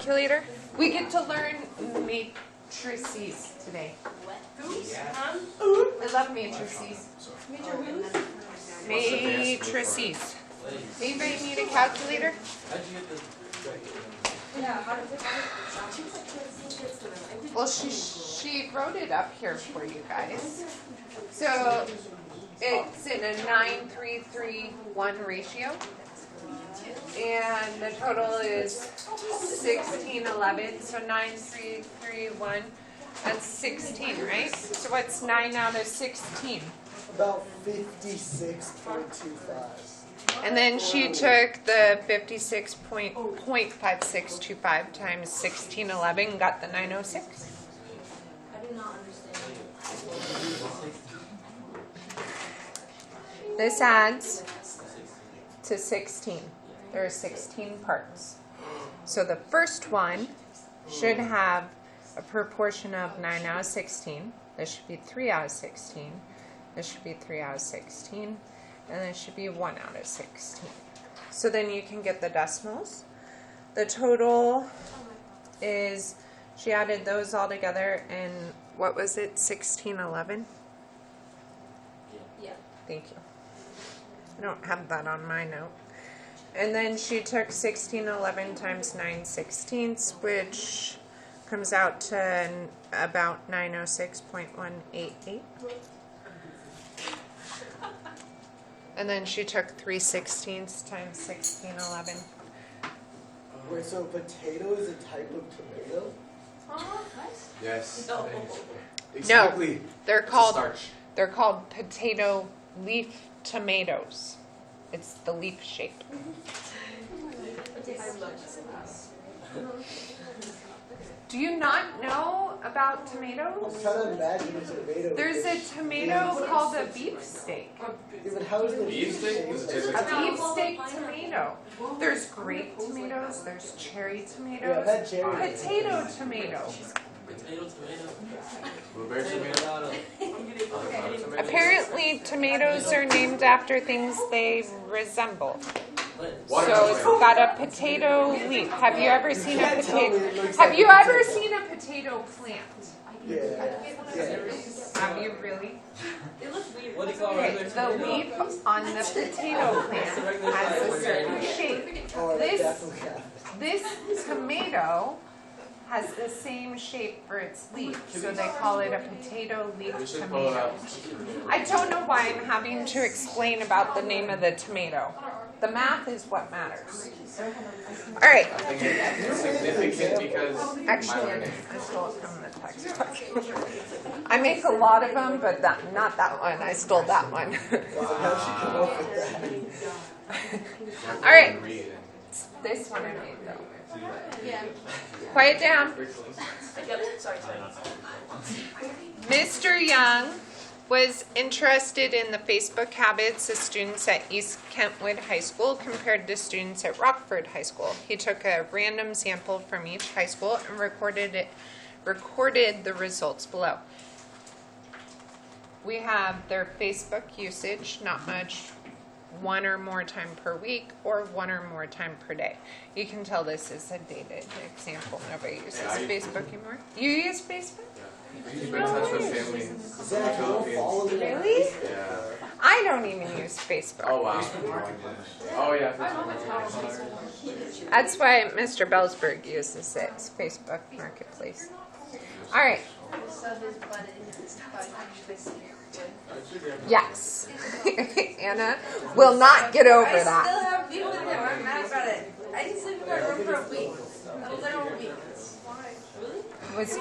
calculator? We get to learn matrices today. I love matrices. Matrices. Anybody need a calculator? Well, she wrote it up here for you guys. So it's in a 9:3:3:1 ratio. And the total is 1611. So 9:3:3:1. That's 16, right? So what's 9 out of 16? About 56.25. And then she took the 56.5625 times 1611 and got the 906. I do not understand. This adds to 16. There are 16 parts. So the first one should have a proportion of 9 out of 16. This should be 3 out of 16. This should be 3 out of 16. And this should be 1 out of 16. So then you can get the decimals. The total is, she added those all together, and what was it, 1611? Yeah. Thank you. I don't have that on my note. And then she took 1611 times 9/16, which comes out to about 906.188. And then she took 3/16 times 1611. Wait, so potato is a type of tomato? Yes. No. Exactly. No, they're called Starch. potato leaf tomatoes. It's the leaf shape. Do you not know about tomatoes? I'm trying to imagine a tomato. There's a tomato called a beefsteak. Even how is the Beefsteak? A beefsteak tomato. There's grape tomatoes, there's cherry Yeah, tomatoes, that cherry. potato tomato. Blueberry tomato. Apparently tomatoes are named after things they resemble. So Watermelon. it's got a potato leaf. Have you ever seen a can't tell me it potato? looks Have like you a ever potato. seen a potato plant? Yeah. Have you really? It looks weird. What do you call Okay, it? the leaf on the potato plant has a certain shape. Oh, This definitely have. This tomato has the same shape for its leaf, so they call it a potato leaf We should pull it tomato. up. I don't know why I'm having to explain about the name of the tomato. The math is what matters. All right. I think it's significant because Actually, I stole it from the textbook. I make a lot of them, but not that one. I stole that one. How'd she come up with that? All right. This one I made, though. Yeah. Quiet down. Yep. Sorry. Mr. Young was interested in the Facebook habits of students at East Kentwood High School compared to students at Rockford High School. He took a random sample from each high school and recorded the results below. We have their Facebook usage, not much, 1 or more time per week or 1 or more time per day. You can tell this is a dated example. Nobody uses Facebook anymore. You use Facebook? Keep in touch with family. Is that like you don't follow them? Really? Yeah. I don't even use Facebook. Oh wow. Oh yeah. That's why Mr. Bellsberg uses it. It's Facebook Marketplace. All right. Yes. Anna will not get over I that. still have people in there. I'm mad about it. I didn't sleep in my room for a week. A literal week. Really? It was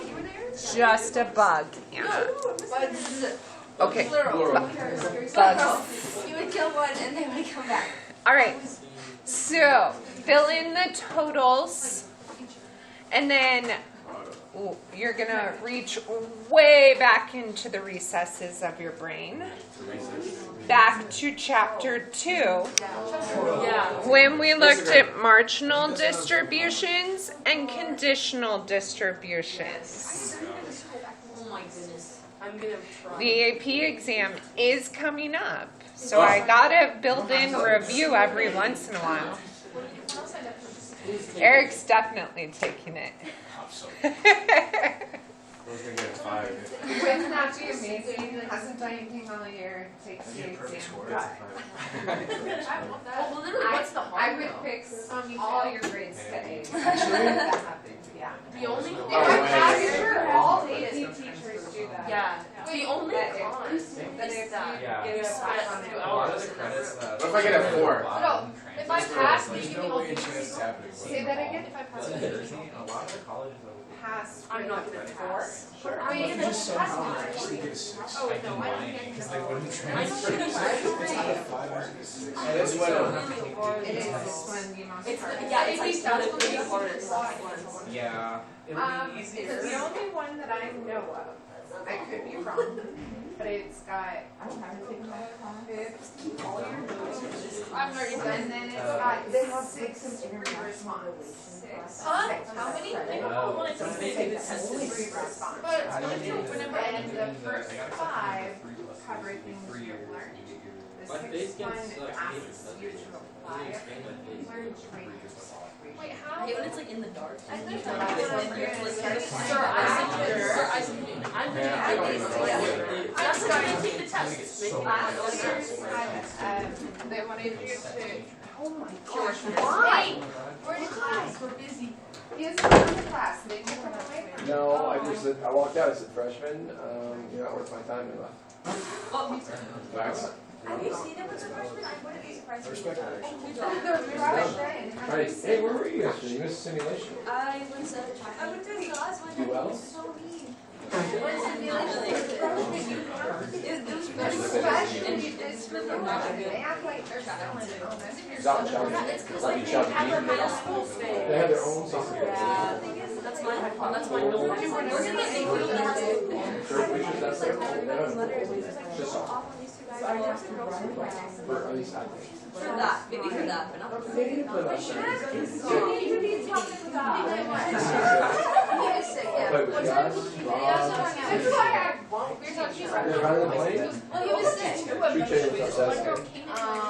just a bug, Anna. Bugs. Okay. Plural. Bugs. You would kill one and they would come back. All right. So fill in the totals, and then you're going to reach way back into the recesses of your brain. Back to chapter 2. When we looked at marginal distributions and conditional distributions. Oh my goodness. I'm gonna try. The AP exam is coming up, so I gotta build in review every once in a while. Eric's definitely taking it. I was gonna get a 5. Wouldn't that be amazing? Hasn't done anything all year. Takes the exam. Well, literally, what's the I hard would though? fix all your grades to A's. That happened. Yeah. The only Oh, thing I'm wait. sure all AP teachers do that. yeah. The only That con if is you that get you a 5 spent on 2 it. A lot of hours the in credits that. that. What if I get a 4? No, if I pass, you give me all the Say that again. If I pass, A lot of the colleges Pass. I'm not gonna with pass. Sure. Are you gonna pass? get a 6. Oh, no, I don't get Because like when you I transfer, know it's it's not a 5 or a 6. And this one. It is this one the most It's hard. yeah, it's like that's the hardest one. Yeah. It'll be It's easier. the only one that I know of. I could be wrong, but it's got I'm already done. and then it's got 6 response. 6. Huh? How many? They don't know when I just say the test is 3 response. But it's gonna do whenever I And the first 5 cover things you've learned. The 6th one asks you to apply it. Wait, how? Hey, when it's like in the dark. I think Sir, I'm gonna I'm that's why I take the test. Last year's they wanted you to. Oh my gosh, Why? We're in class. We're busy. He hasn't come to class. They took him away from No, I just said, I walked out, I said, freshman, you're not worth my time, and left. Nice. Have you seen it with the freshmen? I wouldn't be surprised. Respect that. They're freshmen. Right, hey, where were you yesterday? You missed a simulation. I went to class when Do well? so mean. They act like they're selling it on this. Zop Chubby. Lucky Chubby. They have their own soccer game. That's my no. We're gonna get a little Third weekend, that's their own. They don't- Just soccer. For at least I think. For that, maybe for that, but not for They didn't play last night. Play with Play with guys, Rob. They're running the plane. Chuche was upset.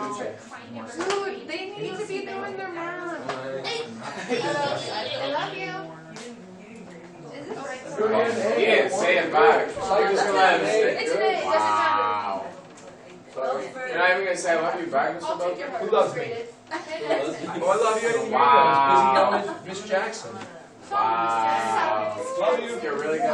Chuche. Dude, they need to be doing their math. I love you. Go ahead, hey. He didn't say it back. Like Just gonna let him stick. It's today, it doesn't matter. Wow. Sorry. You're not even gonna say I love you back, Mr. I'll take your Butler? Who loves me? Oh, I love you. I didn't hear you. Wow. I was busy yelling at Miss Jackson. Wow. Love you. You're really good.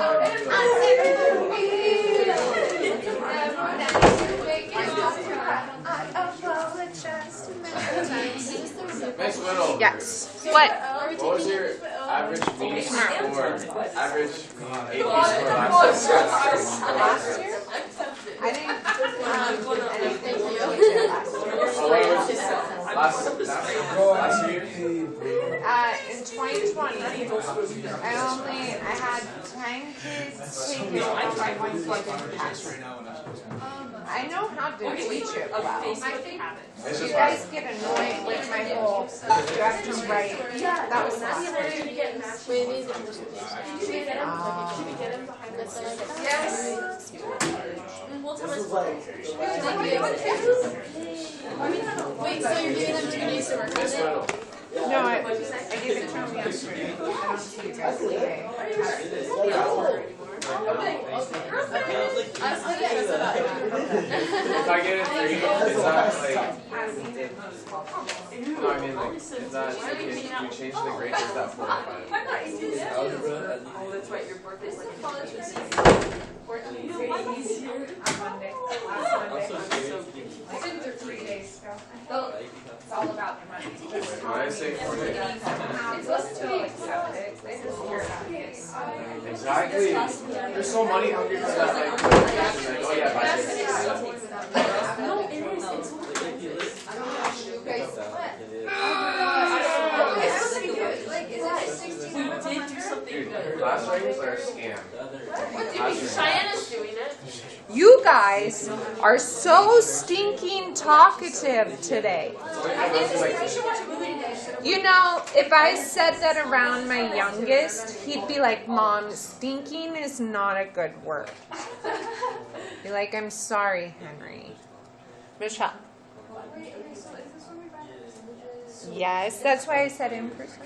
Miss Little. Yes. What? What was your average mean score? Average mean AP Last score year? I didn't anything Oh, what was last year? in 2020, I had 10 kids take it all by one second test. I know how to teach it well. It's You just guys get annoyed with my whole, you have to write. That was last year. Yes. This is like, Wait, so you're giving them 2 days to work on Miss it? Little. No, I gave it to him yesterday. I don't see you guys today. If I get a 3, is that like? No, I mean like, is that like, if you change the grade, is that 4 or 5? Oh, that's right, your birthday's like in college. On Monday, last Monday. I did it 3 days ago. It's all about the money. Why did I say 4 days? It's supposed to accept it. They just hear about it. Exactly. They're so money hungry for that, like, like, oh yeah, buy this. No, it is. It's we did do something Dude, good. class rankings are a scam. Cheyenne's doing it. You guys are so stinking talkative today. You know, if I said that around my youngest, he'd be like, Mom, stinking is not a good word. Be like, I'm sorry, Henry. Michelle. Yes, that's why I said in person.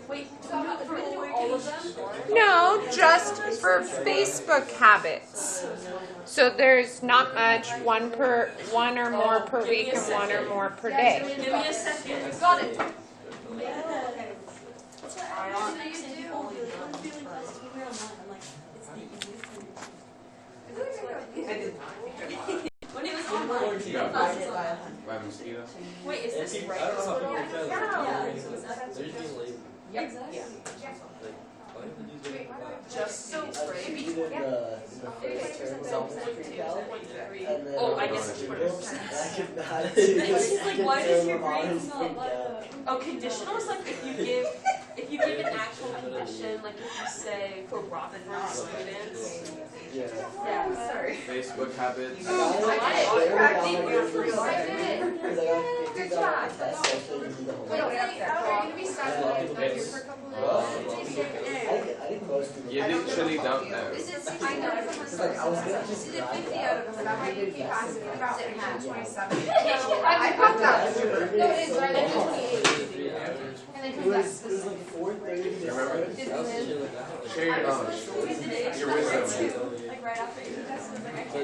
Wait, so for all of them? No, just for Facebook habits. So there's not much, one or more per week and one or more per day. Give me a second. Got it. When it was online. By mosquito. Wait, is this right? Exactly. Just so right. Oh, I guess it's Twitter. She's like, why does your grades not let Oh, conditional is like if you give an actual condition, like if you say for Robin students. Yeah, sorry. Facebook habits. Good job. You literally don't know. This is 50 out of 27. I popped up. No, it is right at 28. And then who's next? It was like 4:30 to Remember? 7. Share your knowledge. Your wisdom. Like right after you test, like I Put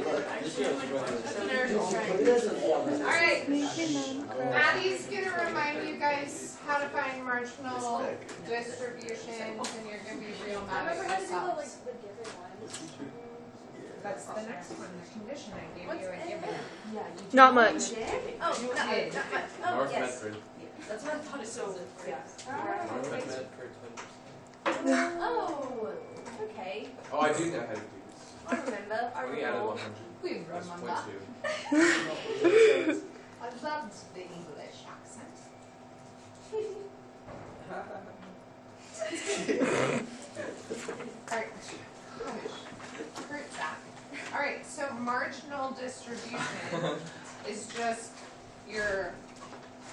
it as an A on that. Alright, Maddie's gonna remind you guys how to find marginal distributions, and you're gonna be real mad at yourself. That's the next one, the condition I gave you a given. Not much. Oh, not much. Oh, North yes. Medford. That's what I thought it so, yeah. North Medford. Oh, okay. Oh, I do know how to do this. I remember. I We added recall. 100. We That's remember. 0.2. I loved the English accent. Alright, fruit that. Alright, so marginal distribution is just your,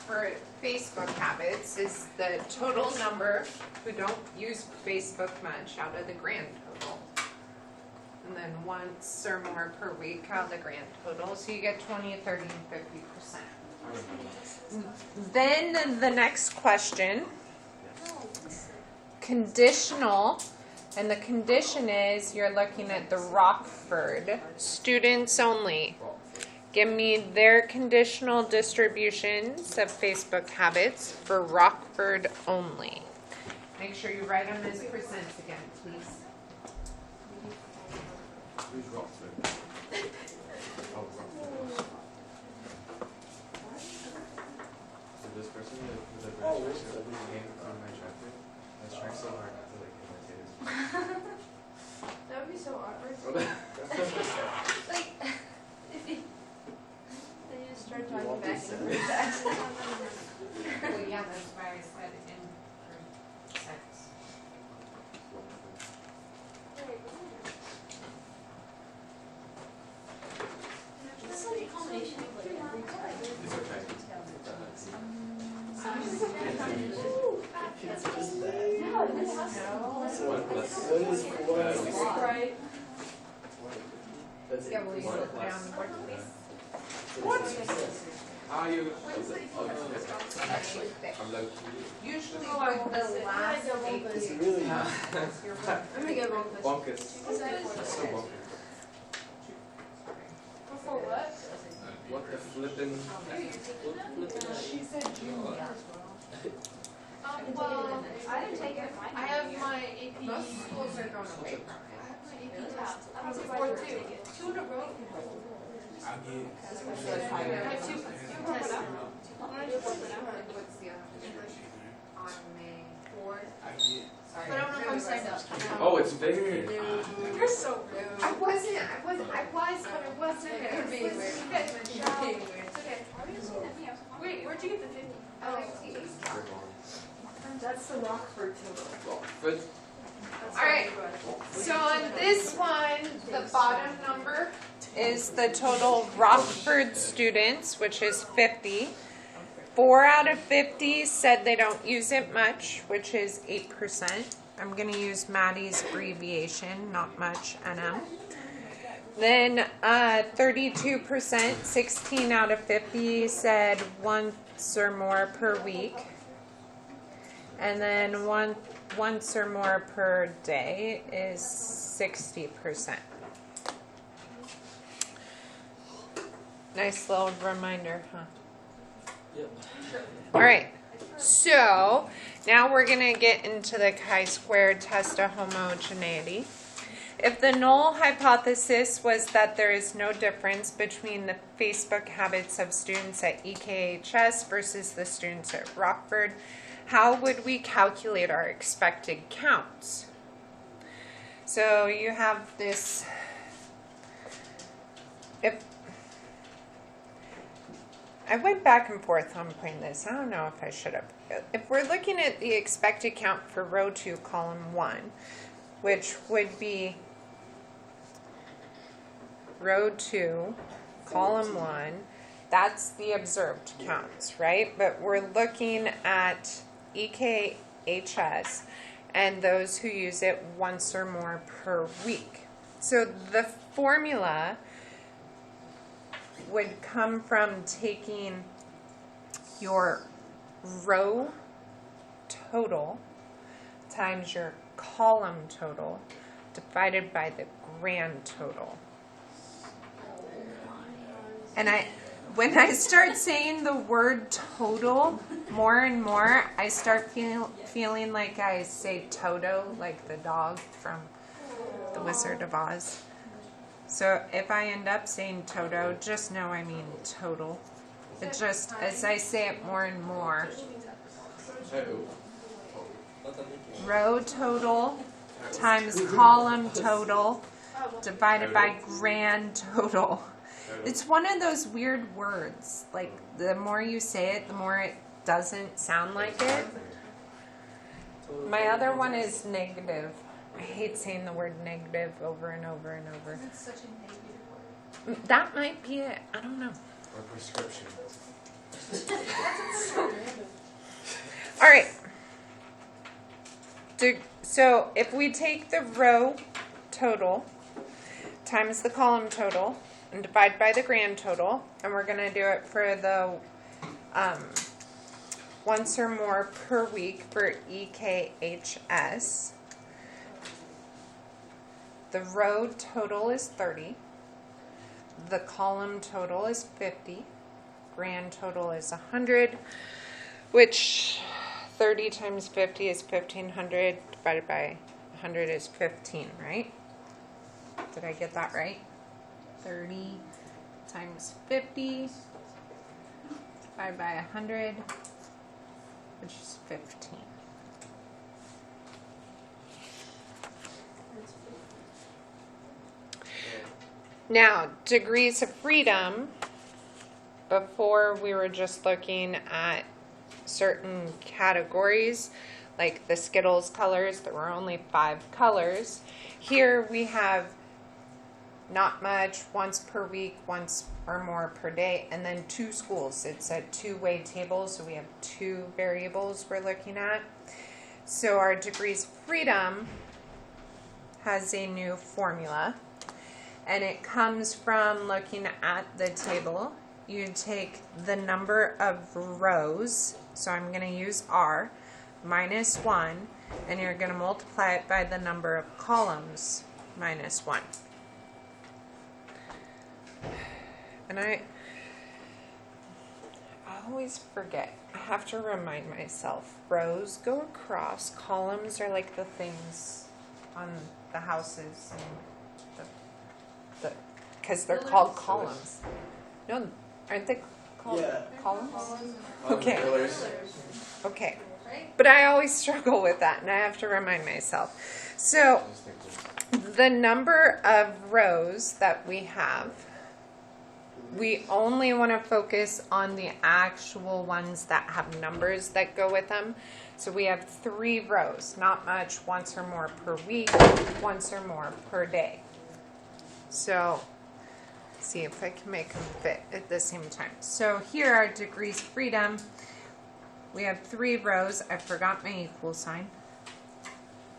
for Facebook habits, is the total number who don't use Facebook much out of the grand total. And then once or more per week out of the grand total, so you get 20, 30, and 50%. Then the next question, conditional, and the condition is you're looking at the Rockford students only. Give me their conditional distributions of Facebook habits for Rockford only. Make sure you write them as percents again, please. Who's Rockford? Oh, Rockford. So this person who's a British person came on my chapter. I was trying so hard not to like imitate That would be so awkward. his. Like, if you, then you just start talking back and forth. Well, yeah, that's why I said in percents. This is like a combination of like every type. It's okay. It's just that. So One plus. what is 4? Right. That's it. Yeah, will you One look plus. down what please? How are you? Actually, thick. I'm low. Usually Oh, with the I'm last gonna go eight It's digits, really I'm gonna get wrong this. Bonkers. That's so bonkers. Before what? What the flippin'? She said junior. Well, I didn't take it. I have my AP. Most schools are going away from it. AP test. I was before two. 2 in a row. I have two tests. What's the other one? On May 4th? Sorry. But I don't know if I'm signed up. Oh, it's very. You're so rude. I was, but it wasn't. You're being weird. It's okay. Wait, where'd you get the 50? That's the Rockford total. Rockford. Alright, so on this one, the bottom number is the total Rockford students, which is 50. 4 out of 50 said they don't use it much, which is 8%. I'm going to use Maddie's abbreviation, not much, NM. Then 32%, 16 out of 50 said once or more per week. And then once or more per day is 60%. Nice little reminder, huh? Yep. All right. So now we're going to get into the chi-square test of homogeneity. If the null hypothesis was that there is no difference between the Facebook habits of students at EKHS versus the students at Rockford, how would we calculate our expected counts? So you have this, if I went back and forth on putting this, I don't know if I should have. If we're looking at the expected count for row 2, column 1, which would be row 2, column 1, that's the observed counts, right? But we're looking at EKHS and those who use it once or more per week. So the formula would come from taking your row total times your column total divided by the grand total. And when I start saying the word total more and more, I start feeling like I say Toto, like the dog from The Wizard of Oz. So if I end up saying Toto, just know I mean total. It just, as I say it more and more, row total times column total divided by grand total. It's one of those weird words. Like, the more you say it, the more it doesn't sound like it. My other one is negative. I hate saying the word negative over and over and over. It's such a negative word. That might be it. I don't know. Or prescription. All right. So if we take the row total times the column total and divide by the grand total, and we're going to do it for the once or more per week for EKHS. The row total is 30. The column total is 50. Grand total is 100, which 30 times 50 is 1,500 divided by 100 is 15, right? Did I get that right? 30 times 50 divided by 100, which is 15. Now, degrees of freedom, before we were just looking at certain categories, like the Skittles colors, there were only 5 colors. Here we have not much, once per week, once or more per day, and then 2 schools. It's a 2-way table, so we have 2 variables we're looking at. So our degrees of freedom has a new formula. And it comes from looking at the table. You take the number of rows, so I'm going to use R, minus 1, and you're going to multiply it by the number of columns, minus 1. And I always forget. I have to remind myself. Rows go across. Columns are like the things on the houses and because they're called columns. No, aren't they called columns? Okay. Okay. But I always struggle with that, and I have to remind myself. So the number of rows that we have, we only want to focus on the actual ones that have numbers that go with them. So we have 3 rows, not much, once or more per week, once or more per day. So see if I can make them fit at the same time. So here are degrees of freedom. We have 3 rows. I forgot my equal sign.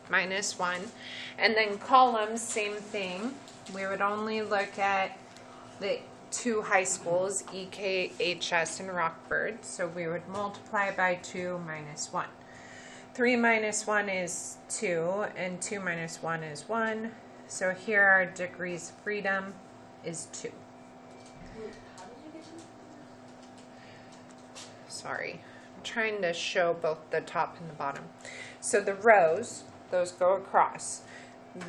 minus 1. And then columns, same thing. We would only look at the two high schools, EKHS and Rockford. So we would multiply by 2 minus 1. 3 minus 1 is 2, and 2 minus 1 is 1. So here our degrees of freedom is 2. Sorry, I'm trying to show both the top and the bottom. So the rows, those go across.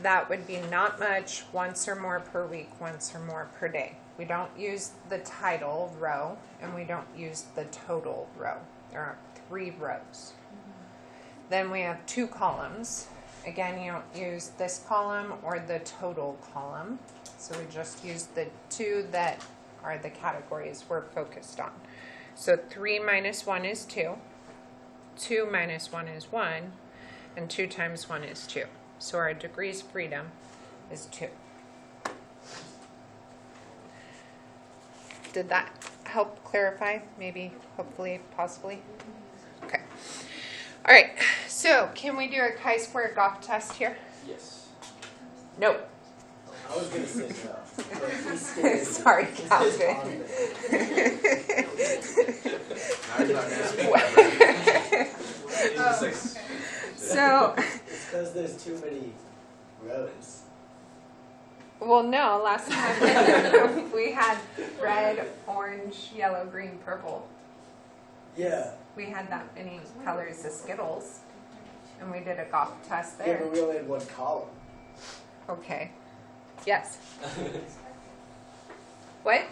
That would be not much, once or more per week, once or more per day. We don't use the title row, and we don't use the total row. There are 3 rows. Then we have 2 columns. Again, you don't use this column or the total column. So we just use the 2 that are the categories we're focused on. So 3 minus 1 is 2. 2 minus 1 is 1. And 2 times 1 is 2. So our degrees of freedom is 2. Did that help clarify? Maybe, hopefully, possibly? Okay. All right. So can we do a chi-square Goff test here? Yes. No. I was going to say no. But he stated Sorry, it's Calvin. on there. So, It's because there's too many rows. well, no, last time we had red, orange, yellow, green, purple. Yeah. We had that many colors of Skittles, and we did a Goff test Yeah, there. but we only had 1 column. Okay. Yes. What?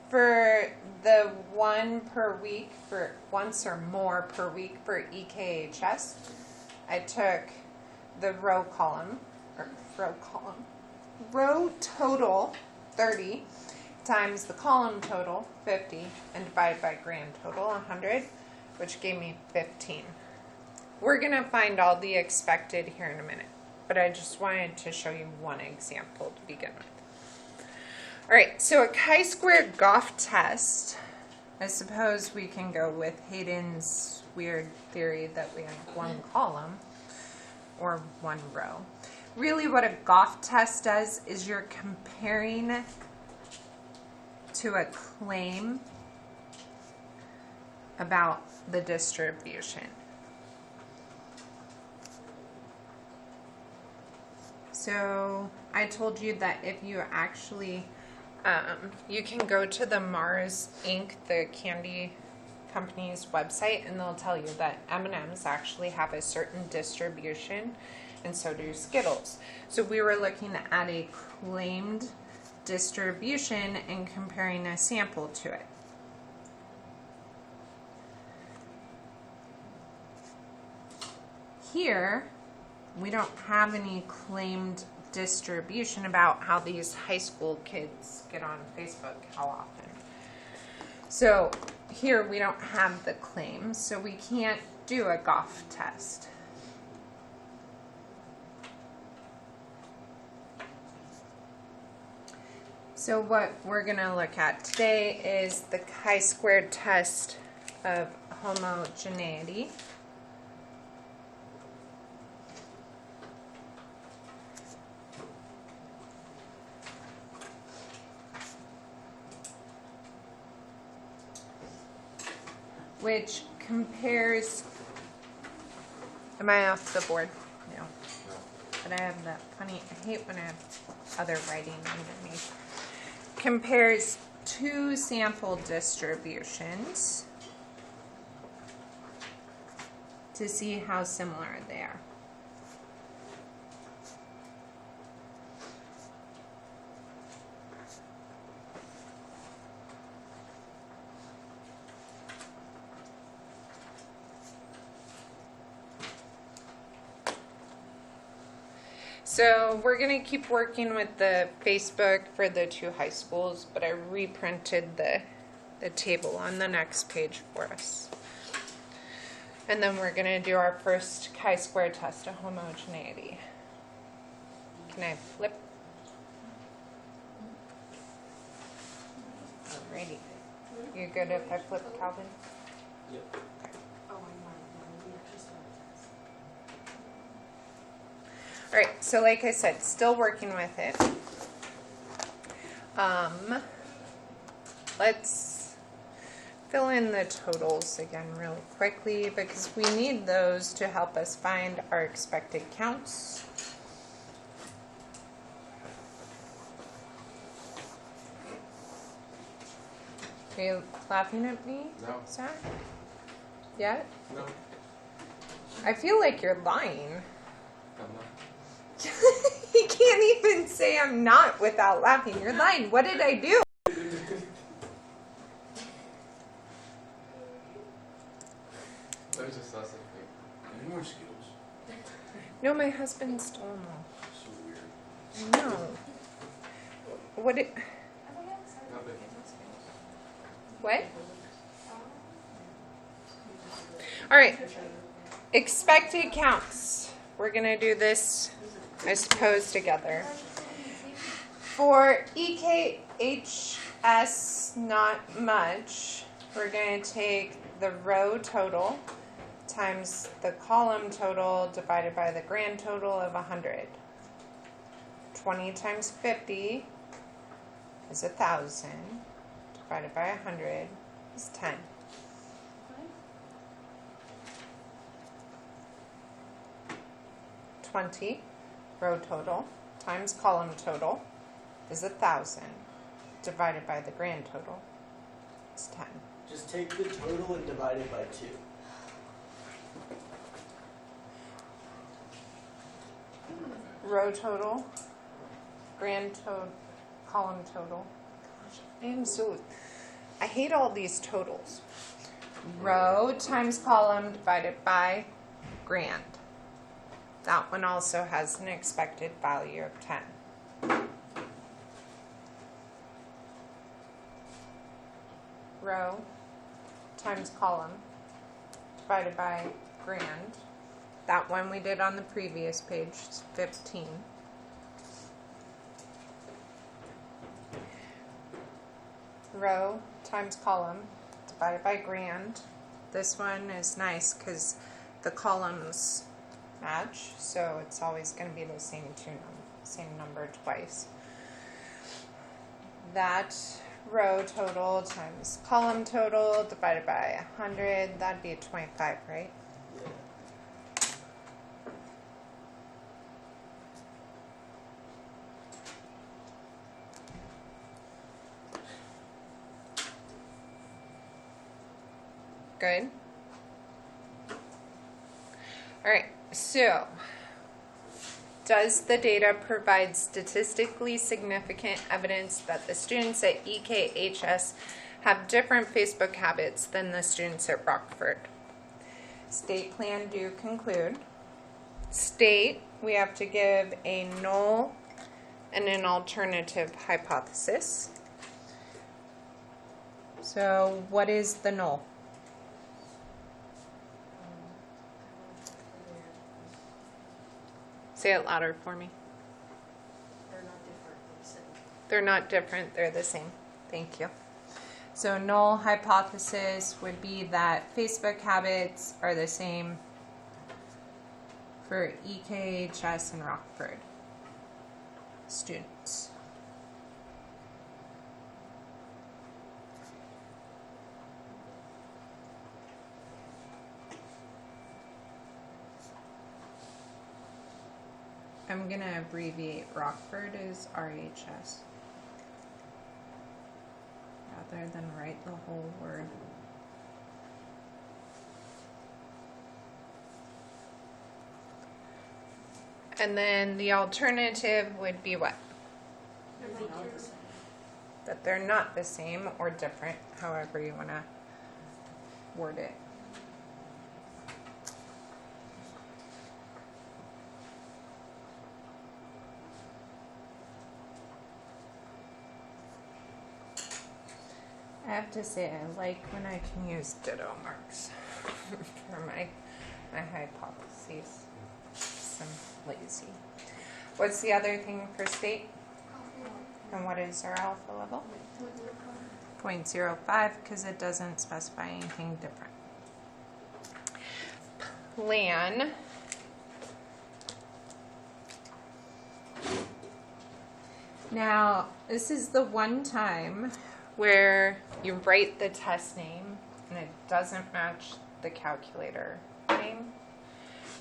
For the 1 per week, for once or more per week for EKHS, I took the row total 30 times the column total 50 and divide by grand total 100, which gave me 15. We're going to find all the expected here in a minute, but I just wanted to show you one example to begin with. All right, so a chi-square Goff test, I suppose we can go with Hayden's weird theory that we have 1 column or 1 row. Really what a Goff test does is you're comparing to a claim about the distribution. So I told you that if you actually, you can go to the Mars Inc., the candy company's website, and they'll tell you that M&Ms actually have a certain distribution, and so do Skittles. So we were looking at a claimed distribution and comparing a sample to it. Here, we don't have any claimed distribution about how these high school kids get on Facebook, how often. So here we don't have the claim, so we can't do a Goff test. So what we're going to look at today is the chi-squared test of homogeneity. Which compares, am I off the board? No. But I have that funny, I hate when I have other writing underneath. Compares 2 sample distributions to see how similar they are. So we're going to keep working with the Facebook for the 2 high schools, but I reprinted the table on the next page for us. And then we're going to do our first chi-square test of homogeneity. Can I flip? Alrighty. You good if I flip, Calvin? Yep. All right, so like I said, still working with it. Let's fill in the totals again real quickly because we need those to help us find our expected counts. Are you laughing at me, No. Zach? Yet? No. I feel like you're lying. I'm not. He can't even say I'm not without laughing. You're lying. What did I do? I just saw something. Any more skills? No, my husband stole them all. So weird. I know. What it? Nothing. What? All right. Expected counts. We're gonna do this, I suppose, together. For EKHS, not much. We're gonna take the row total times the column total divided by the grand total of 100. 20 times 50 is 1,000. Divided by 100 is 10. Row total times column total is 1,000. Divided by the grand total is 10. Just take the total and divide it by 2. Row total, grand total, column total. I hate all these totals. Row times column divided by grand. That one also has an expected value of 10. Row times column divided by grand. That one we did on the previous page is 15. Row times column divided by grand. This one is nice because the columns match, so it's always going to be the same number twice. That row total times column total divided by 100, that'd be 25, right? Yeah. Good. All right, so does the data provide statistically significant evidence that the students at EKHS have different Facebook habits than the students at Rockford? State plan do conclude. State, we have to give a null and an alternative hypothesis. So what is the null? Say it louder for me. They're not different, they're the same. Thank you. So null hypothesis would be that Facebook habits are the same for EKHS and Rockford students. I'm going to abbreviate Rockford as RHS rather than write the whole word. And then the alternative would be what? That they're not the same or different, however you want to word it. I have to say, I like when I can use ditto marks for my hypotheses. I'm lazy. What's the other thing for state? And what is our alpha level? 0.05, because it doesn't specify anything different. Plan. Now, this is the one time where you write the test name and it doesn't match the calculator name.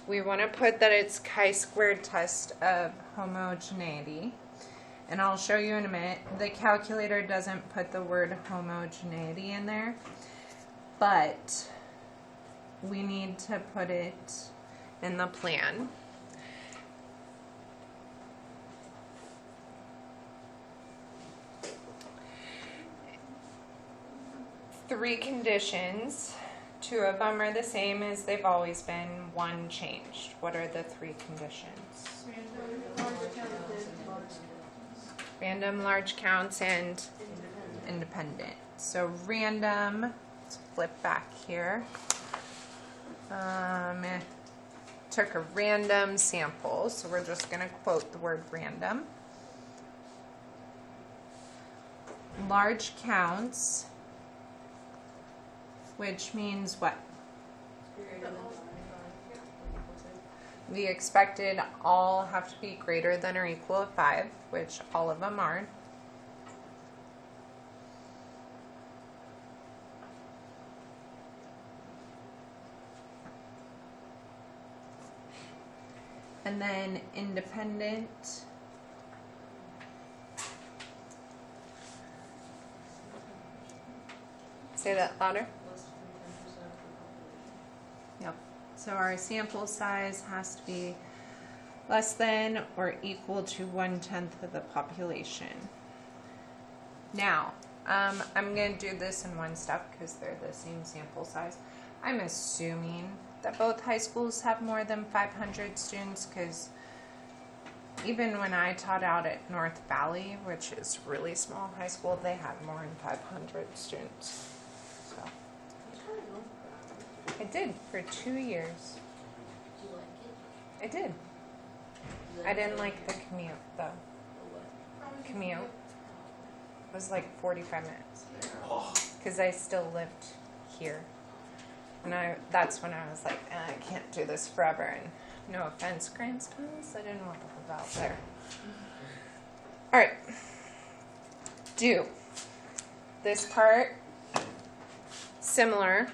We want to put that it's chi-squared test of homogeneity. And I'll show you in a minute. The calculator doesn't put the word homogeneity in there, but we need to put it in the plan. Three conditions. Two of them are the same as they've always been. One changed. What are the three conditions? Random, large counts, and independent. So random, let's flip back here. Took a random sample, so we're just going to quote the word random. Large counts, which means what? The expected all have to be greater than or equal to 5, which all of them are. And then independent. Say that louder. Yep. So our sample size has to be less than or equal to 1/10 of the population. Now, I'm going to do this in one step because they're the same sample size. I'm assuming that both high schools have more than 500 students because even when I taught out at North Valley, which is really small high school, they had more than 500 students. So I did for 2 years. Did you like it? I did. I didn't like the commute though. Commute was like 45 minutes because I still lived here. And that's when I was like, I can't do this forever. And no offense, Grandspons, I didn't want to live out there. All right. Do. This part, similar.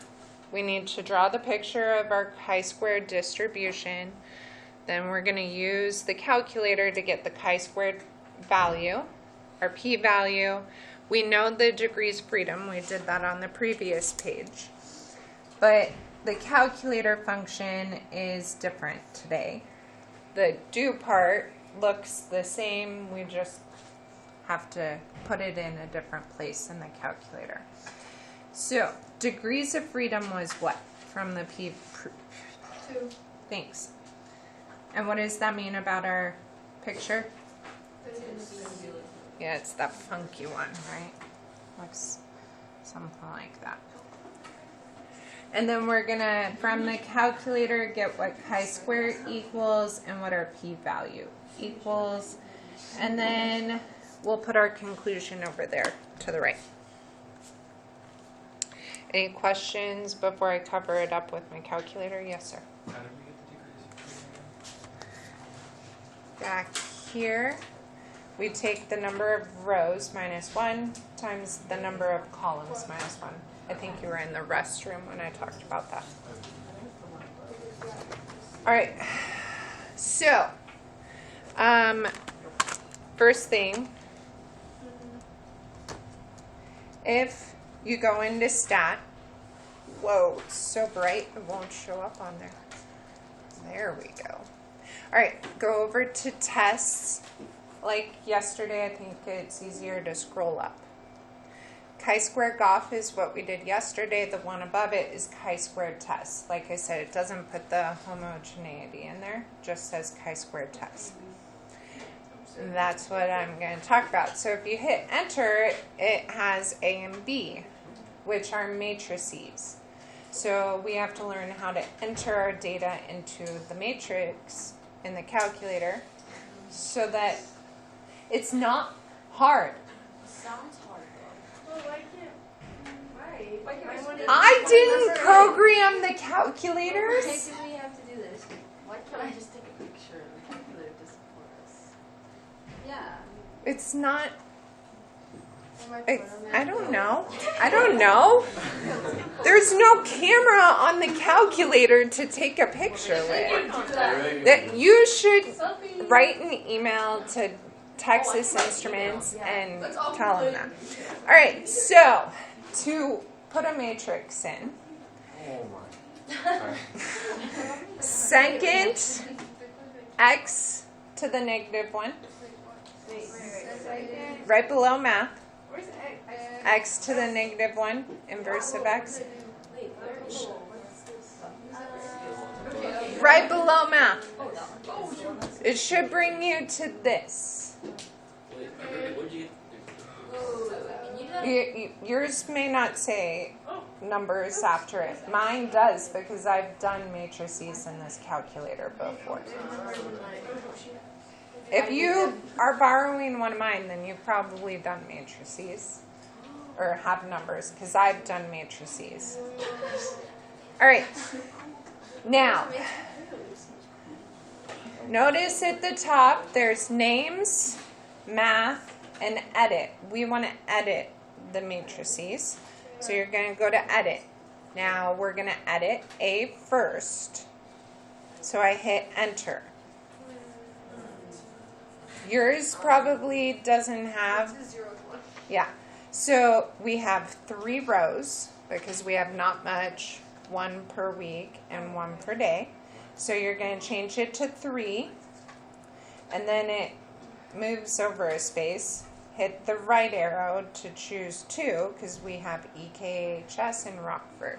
We need to draw the picture of our chi-squared distribution. Then we're going to use the calculator to get the chi-squared value, our p-value. We know the degrees freedom. We did that on the previous page. But the calculator function is different today. The do part looks the same. We just have to put it in a different place in the calculator. So degrees of freedom was what from the P? 2. Thanks. And what does that mean about our picture? Yeah, it's that funky one, right? Looks something like that. And then we're going to, from the calculator, get what chi-square equals and what our p-value equals. And then we'll put our conclusion over there to the right. Any questions before I cover it up with my calculator? Yes, sir. How did we get the degrees of freedom again? Back here, we take the number of rows minus 1 times the number of columns minus 1. I think you were in the restroom when I talked about that. All right. So, first thing, if you go into stat, whoa, it's so bright it won't show up on there. There we go. All right, go over to tests. Like yesterday, I think it's easier to scroll up. Chi-square GOF is what we did yesterday. The one above it is chi-square test. Like I said, it doesn't put the homogeneity in there. It just says chi-square test. And that's what I'm going to talk about. So if you hit enter, it has A and B, which are matrices. So we have to learn how to enter our data into the matrix in the calculator so that it's not hard. Sounds hard though. Well, why can't? Why? I didn't program the calculators. Why do we have to do this? Why can't I just take a picture and the calculator to support us? Yeah. It's not. I don't know. I don't know. There's no camera on the calculator to take a picture with. That you should write an email to Texas Instruments and tell them that. All right, so to put a matrix in, second x to the -1, right below math, x to the -1, inverse of x, right below math. It should bring you to this. Yours may not say numbers after it. Mine does because I've done matrices in this calculator before. If you are borrowing one of mine, then you've probably done matrices or have numbers because I've done matrices. All right. Now, notice at the top there's names, math, and edit. We want to edit the matrices. So you're going to go to edit. Now we're going to edit A first. So I hit enter. Yours probably doesn't have, yeah. So we have 3 rows because we have not much, 1 per week and 1 per day. So you're going to change it to 3, and then it moves over a space. Hit the right arrow to choose 2 because we have EKHS in Rockford.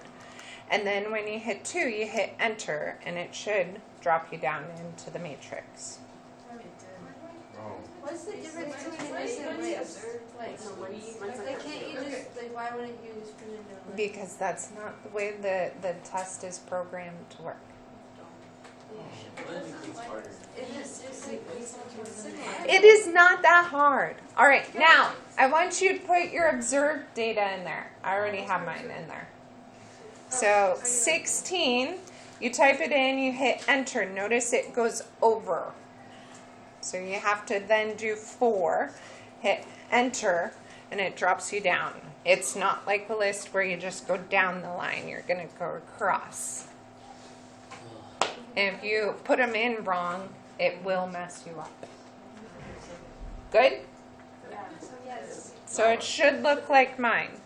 And then when you hit 2, you hit enter, and it should drop you down into the matrix. What's the difference between this and this? Like, can't you just, like, why wouldn't you just put it in? Because that's not the way the test is programmed to work. It is not that hard. All right, now I want you to put your observed data in there. I already have mine in there. So 16, you type it in, you hit enter. Notice it goes over. So you have to then do 4, hit enter, and it drops you down. It's not like a list where you just go down the line. You're going to go across. And if you put them in wrong, it will mess you up. Good? Yes. So it should look like mine.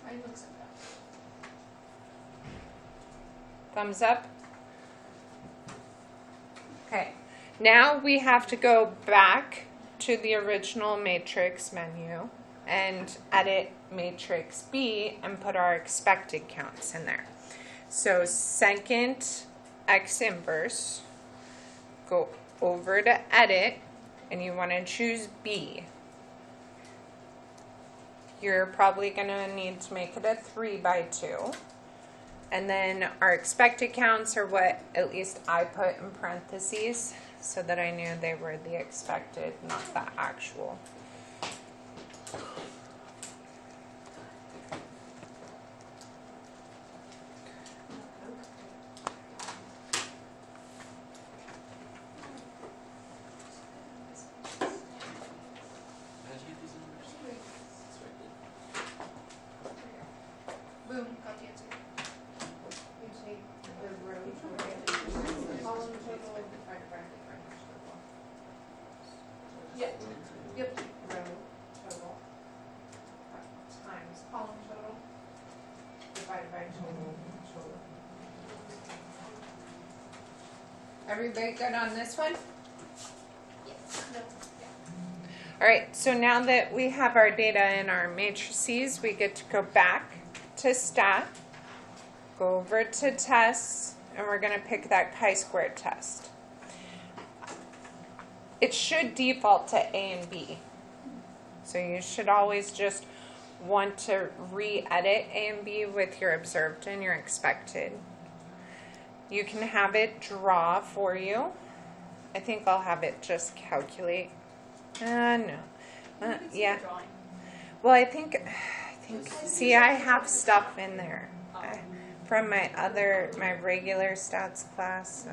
Mine looks like that. Thumbs up? Okay. Now we have to go back to the original matrix menu and edit matrix B and put our expected counts in there. So second x inverse, go over to edit, and you want to choose B. You're probably going to need to make it a 3x2. And then our expected counts are what at least I put in parentheses so that I knew they were the expected, not the actual. Boom, got the answer. You take the row total, column total, divide by range total. Yep. Yep. Row total times column total divided by total. Everybody good on this one? Yes. No. All right, so now that we have our data in our matrices, we get to go back to stat, go over to tests, and we're going to pick that chi-square test. It should default to A and B. So you should always just want to re-edit A and B with your observed and your expected. You can have it draw for you. I think I'll have it just calculate. No. Yeah. Well, I think, see, I have stuff in there from my regular stats class. So.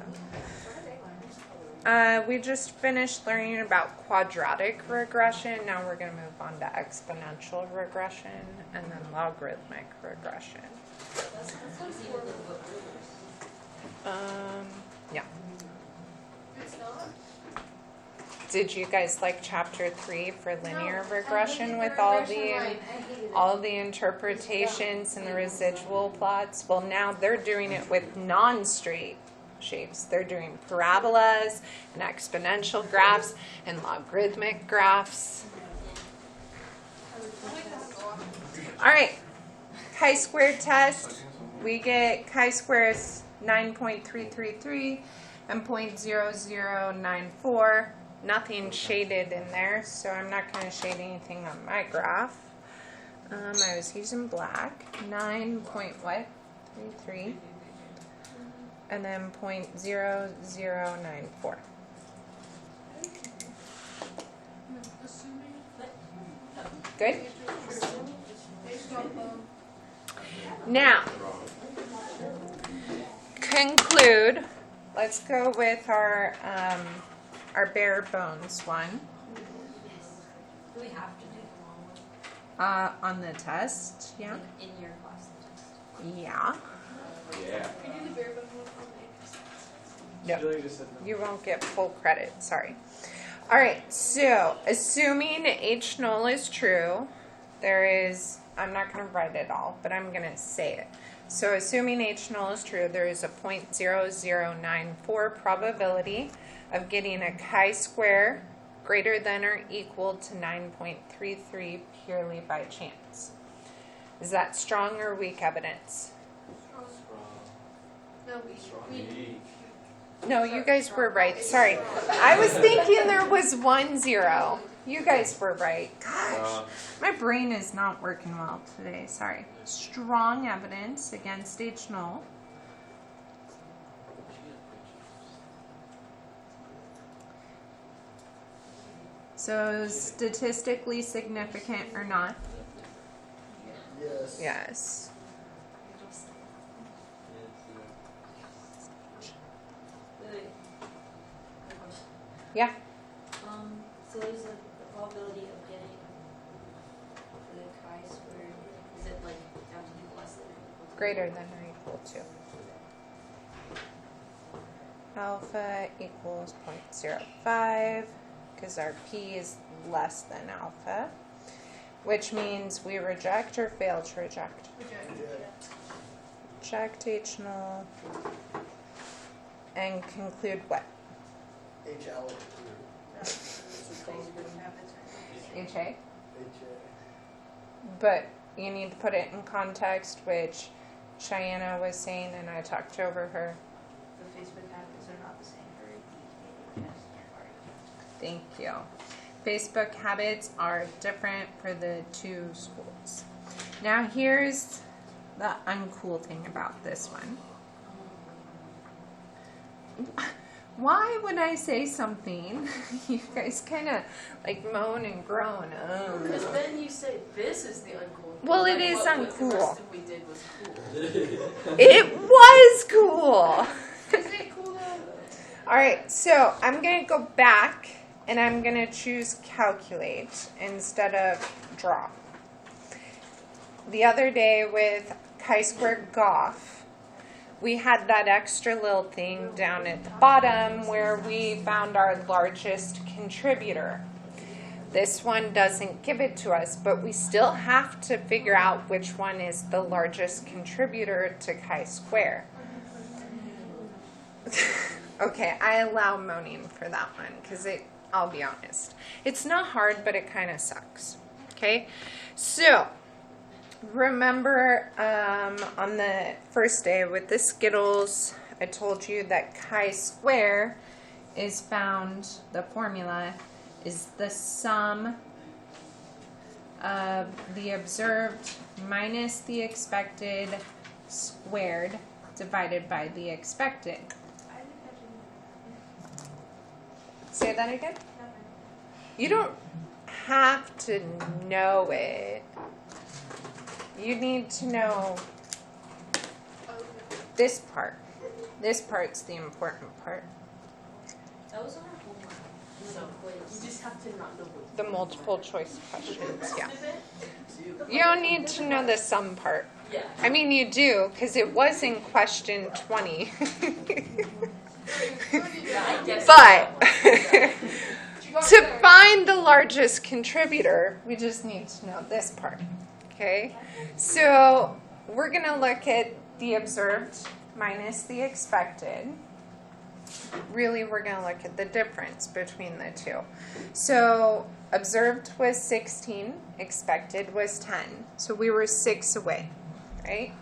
we just finished learning about quadratic regression. Now we're going to move on to exponential regression and then logarithmic regression. Yeah. It's not? Did you guys like chapter 3 for linear No, regression I with hated the all regression the line. I hated it. all the interpretations and the residual plots? Well, now they're doing it with non-straight shapes. They're doing parabolas and exponential graphs and logarithmic graphs. All right, chi-squared test. We get chi-square is 9.333 and 0.0094. Nothing shaded in there, so I'm not going to shade anything on my graph. I was using black. 9.33 and then 0.0094. Good? Now, conclude. Let's go with our bare bones one. Do we have to do On the test, yeah? in your class the test? Yeah. Yeah. Can you do the bare bones one for me? No. Julie just said no. You won't get full credit, sorry. All right, so assuming H null is true, there is, I'm not going to write it all, but I'm going to say it. So assuming H null is true, there is a 0.0094 probability of getting a chi-square greater than or equal to 9.33 purely by chance. Is that strong or weak evidence? No, we No, you guys were right. Sorry. I was thinking there was 1 0. You guys were right. Gosh, my brain is not working well today. Sorry. Strong evidence against H null. So statistically significant or not? Yes. Yes. Yeah. So there's the probability of getting the chi-squared, is it like have to be less than or equal to? Greater than or equal to. Alpha equals 0.05 because our p is less than alpha, which means we reject or fail to reject. Reject H null and conclude what? HL. HA? But you need to put it in context, which Cheyenne was saying, and I talked over her. The Facebook habits are not the same for each Thank you. Facebook habits are different for the two schools. Now here's the uncool thing about this one. Why would I say something? You guys kind of like moan and groan. Because then you say this is the uncool thing. Well, it Like, is what uncool. the rest of we did was cool. It was cool. Is it cool though? All right, so I'm going to go back and I'm going to choose calculate instead of draw. The other day with chi-square Goff, we had that extra little thing down at the bottom where we found our largest contributor. This one doesn't give it to us, but we still have to figure out which one is the largest contributor to chi-square. Okay, I allow moaning for that one because I'll be honest. It's not hard, but it kind of sucks. Okay, so remember on the first day with the Skittles, I told you that chi-square is found, the formula is the sum of the observed minus the expected squared divided by the expected. Say that again? You don't have to know it. You need to know this part. This part's the important part. That was on our homework. So you just have to not know what The multiple choice questions, yeah. You don't need to know the sum part. Yeah. I mean, you do, because it was in question 20. I guess. But to find the largest contributor, we just need to know this part. Okay? So we're going to look at the observed minus the expected. Really, we're going to look at the difference between the two. So observed was 16, expected was 10. So we were 6 away, right?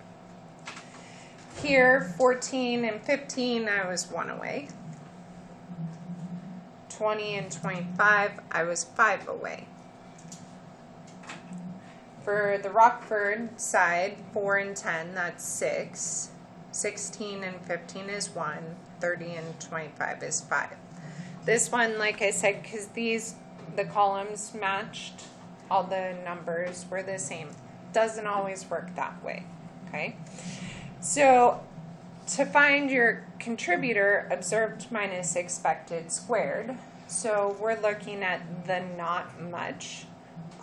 Here, 14 and 15, I was 1 away. 20 and 25, I was 5 away. For the Rockford side, 4 and 10, that's 6. 16 and 15 is 1. 30 and 25 is 5. This one, like I said, because the columns matched, all the numbers were the same. Doesn't always work that way, okay? So to find your contributor, observed minus expected squared, so we're looking at the not much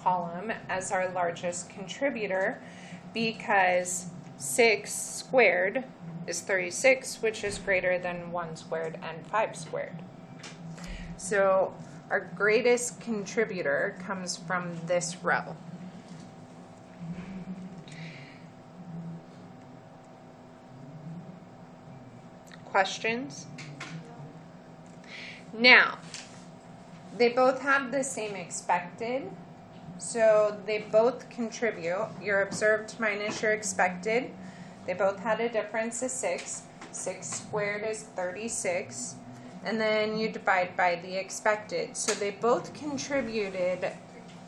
column as our largest contributor because 6 squared is 36, which is greater than 1 squared and 5 squared. So our greatest contributor comes from this row. Questions? Now, they both have the same expected, so they both contribute. Your observed minus your expected. They both had a difference of 6. 6 squared is 36. And then you divide by the expected. So they both contributed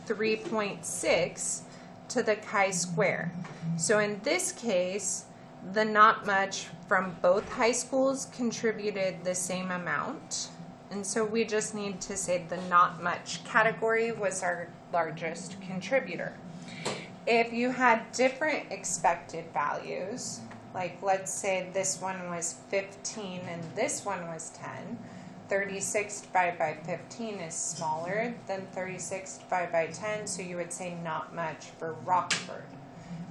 3.6 to the chi-square. So in this case, the not much from both high schools contributed the same amount. And so we just need to say the not much category was our largest contributor. If you had different expected values, like let's say this one was 15 and this one was 10, 36 divided by 15 is smaller than 36 divided by 10, so you would say not much for Rockford,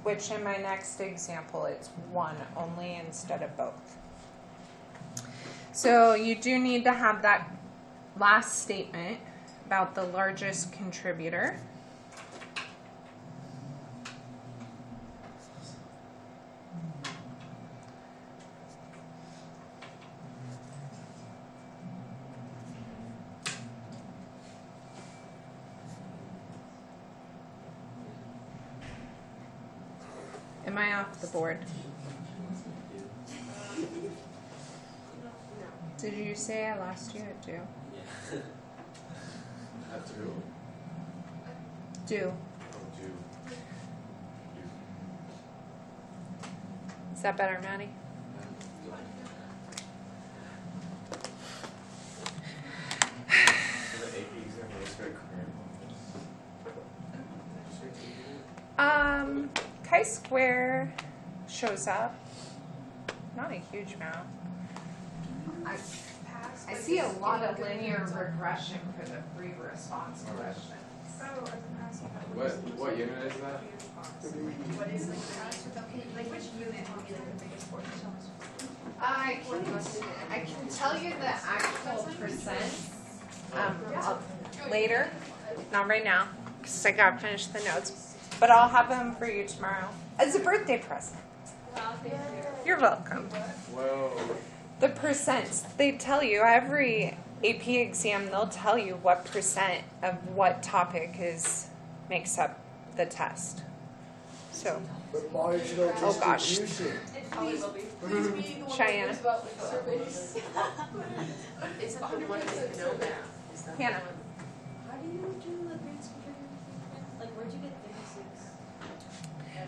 which in my next example it's 1 only instead of both. So you do need to have that last statement about the largest contributor. Am I off the board? Did you say I lost you at 2? Yeah. At 2? Do. Oh, 2. Is that better, Maddie? So the AP exam was very clear. Chi-square shows up. Not a huge amount. I see a lot of linear regression for the free response question. What unit is that? What is like which unit would be like the biggest portion? I can tell you the actual percent later, not right now, because I got to finish the notes. But I'll have them for you tomorrow as a birthday present. You're welcome. Whoa. The percents, they tell you every AP exam, they'll tell you what percent of what topic makes up the test. So, The marginal Oh, gosh. distribution. Cheyenne, Isn't the one that know math? Is that Hannah. How do you do the grades Like, where'd you get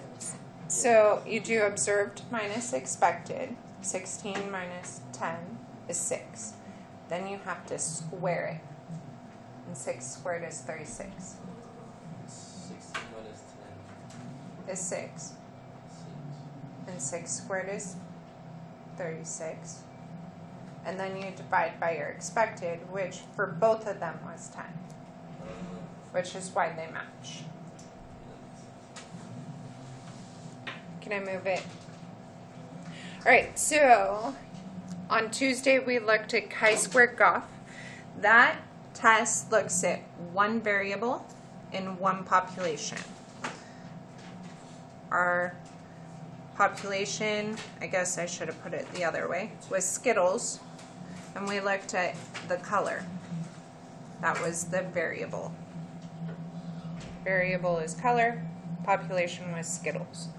36? So you do observed minus expected. 16 minus 10 is 6. Then you have to square it. And 6 squared is 36. 16 minus 10 Is 6. And 6 squared is 36. and then you divide by your expected, which for both of them was 10, which is why they match. Can I move it? All right, so on Tuesday we looked at chi-squared Goff. That test looks at one variable in one population. Our population, I guess I should have put it the other way, was Skittles, and we looked at the color. That was the variable. Variable is color, population was Skittles.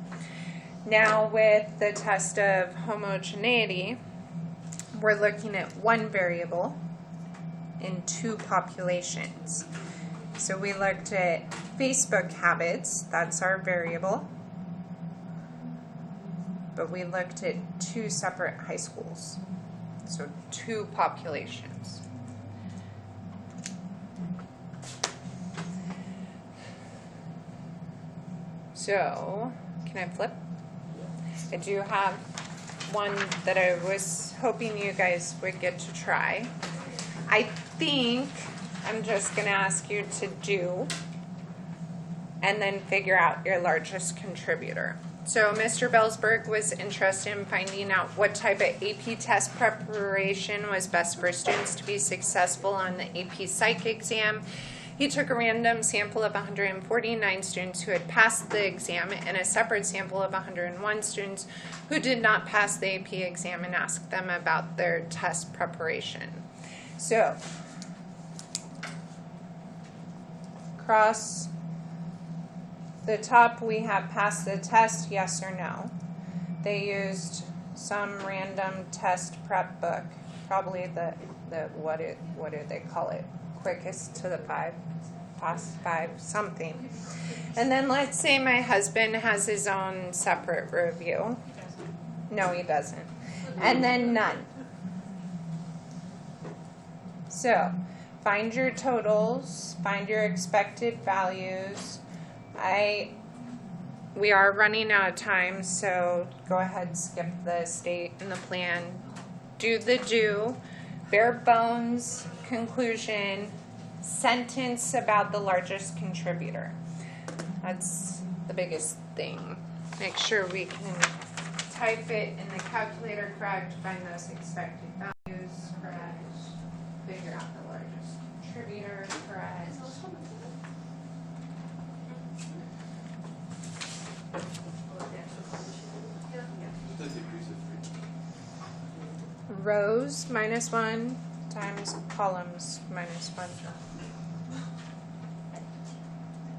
Now with the test of homogeneity, we're looking at one variable in two populations. So we looked at Facebook habits, that's our variable, but we looked at two separate high schools, so two populations. So, can I flip? I do have one that I was hoping you guys would get to try. I think I'm just going to ask you to do and then figure out your largest contributor. So Mr. Bellsberg was interested in finding out what type of AP test preparation was best for students to be successful on the AP Psych exam. He took a random sample of 149 students who had passed the exam and a separate sample of 101 students who did not pass the AP exam and asked them about their test preparation. So, across the top we have passed the test, yes or no. They used some random test prep book, probably the what do they call it? Quickest to the 5, fast 5, something. And then let's say my husband has his own separate review. No, he doesn't. And then none. So, find your totals, find your expected values. We are running out of time, so go ahead, skip the state and the plan. Do the do, bare bones, conclusion, sentence about the largest contributor. That's the biggest thing. Make sure we can type it in the calculator correct, find those expected values correct, figure out the largest contributor correct. Rows -1 times columns -1.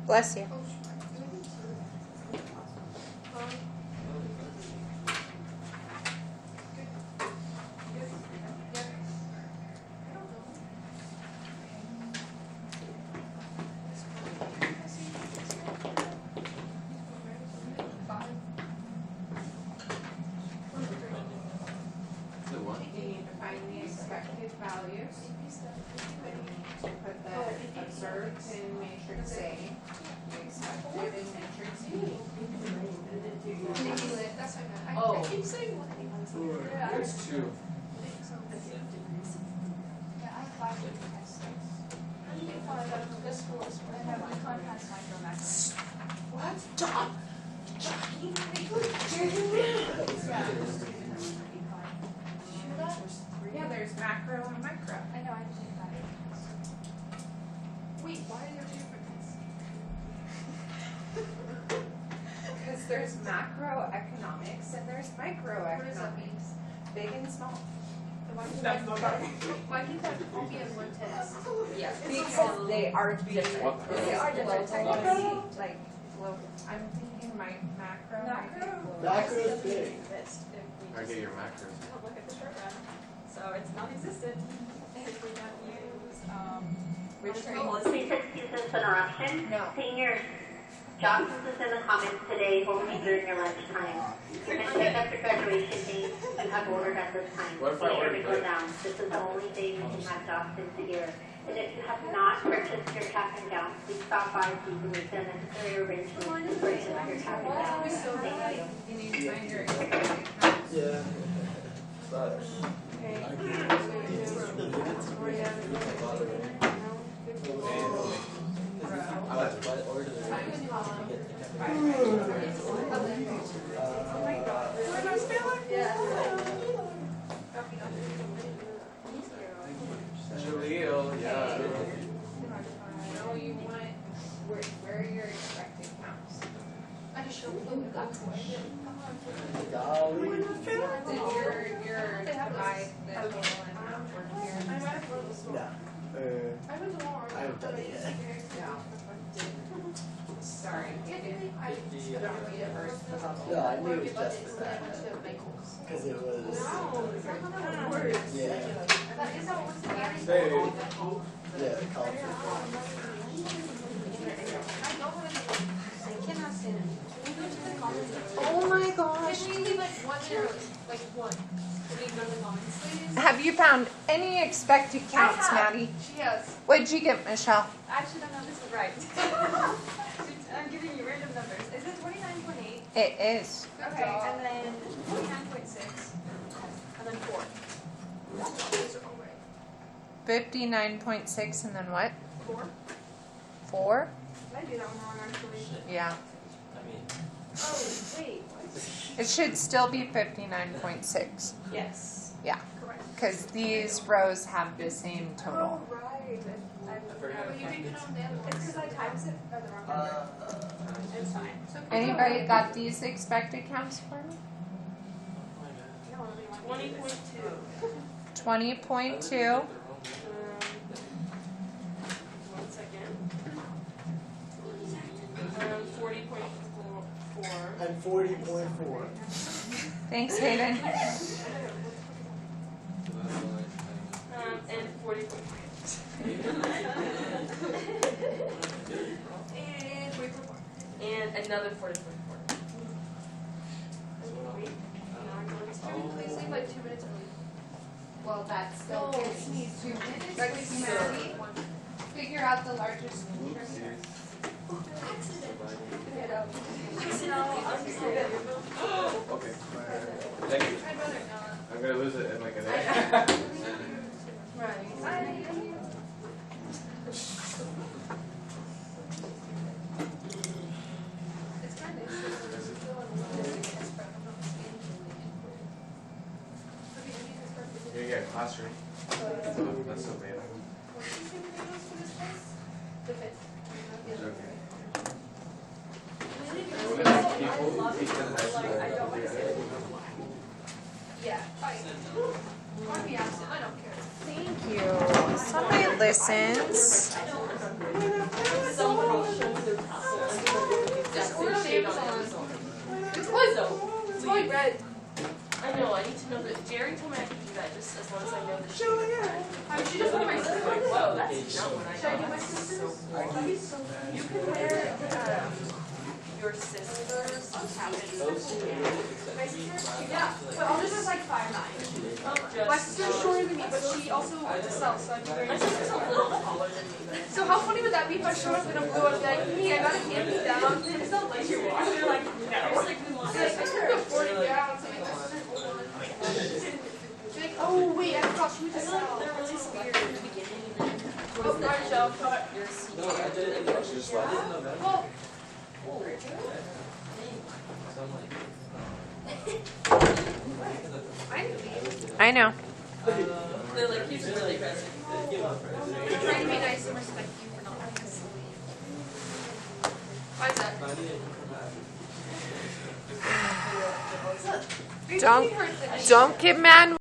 Bless you. Yeah, there's macro and micro. I know, I think about it. Wait, why are there different? Because there's macroeconomics and there's microeconomics. What does that mean? Big and small. Why can't that all be in one test? Yeah, because they are different. They are different. Like, I'm thinking macro. Macro is big. Or get your macros. Don't look at the program. So it's non-existent if we don't use Please excuse this interruption. No. Seniors, Johnson's is in the comments today, hopefully during your lunchtime. And check out the graduation date you have ordered at this time. What if I Be sure order to go this? down. This is the only day we can have Johnson's here. And if you have not purchased your cap and gown, please stop by so you can make the necessary arrangements to purchase your cap and gown. Thank you. You need to find your expected values. Yeah. Okay. Yeah. I went to Walmart. I haven't done it yet. Sorry. I No, I knew it was just for that. Because it was. Yeah. Hey. Yeah, the college. Oh my gosh. Can we leave like 1 minute? Like one. Can we go to the comments, please? Have you found any expected counts, Maddie? She has. What'd you get, Michelle? I actually don't know if this is right. I'm giving you random numbers. Is it 29.8? It is. Okay, and then 29.6, and then 4. 59.6 and then what? 4? 4? Did I do that one wrong actually? Yeah. I mean, Oh, wait. It should still be 59.6. Yes. Yeah. Correct. Because these rows have the same total. Oh, right. I forgot. But you didn't count the other It's ones. because I times it by the wrong number. It's fine. So Anybody got these expected counts for me? No, 20.2. 20.2. One second. 40.4. And 40.4. Thanks, Hayden. And 40.3. And 40.4. And another 40.4. Wait. Can we please leave like 2 minutes early? Well, that's No, still it needs 2 minutes. Like, Like, Maddie? Figure out the largest. Okay. Thank you. I'd rather not. I'm gonna lose it in like a day. Right. It's kind of You're gonna get a classroom. That's so bad. The fifth. It's okay. Yeah. Fine. I'll be absent. I don't care. Thank you. Somebody listens. Someone will show their tassels. Just order Amazon. It's white though. It's white red. I know, I need to know that. Jerry told me I could do that just as long as I know the shade. She just wanted my sister. Like, whoa, that's not what I Should I got. get my sister's? You can wear your sister's cabinet. My sister? Yeah. But I'll just like 5'9". My sister's shorter than me, but she also sells, so I can wear My sister's a little taller than me. So how funny would that be if I showed up in a blue and be like, hey, I got a hand me down. It's not like you are. They're like, no. It's like, we want I could afford it down, so like, like, oh wait, I forgot she was I just feel like they're really scared in the beginning and then Oh, towards the my end, job. you're seeing no, I did it. I just left it in November. Well, So I'm like, I know. they're like, he's really aggressive. I'm trying to be nice and respect you for not having us leave. Why is that? Don't get mad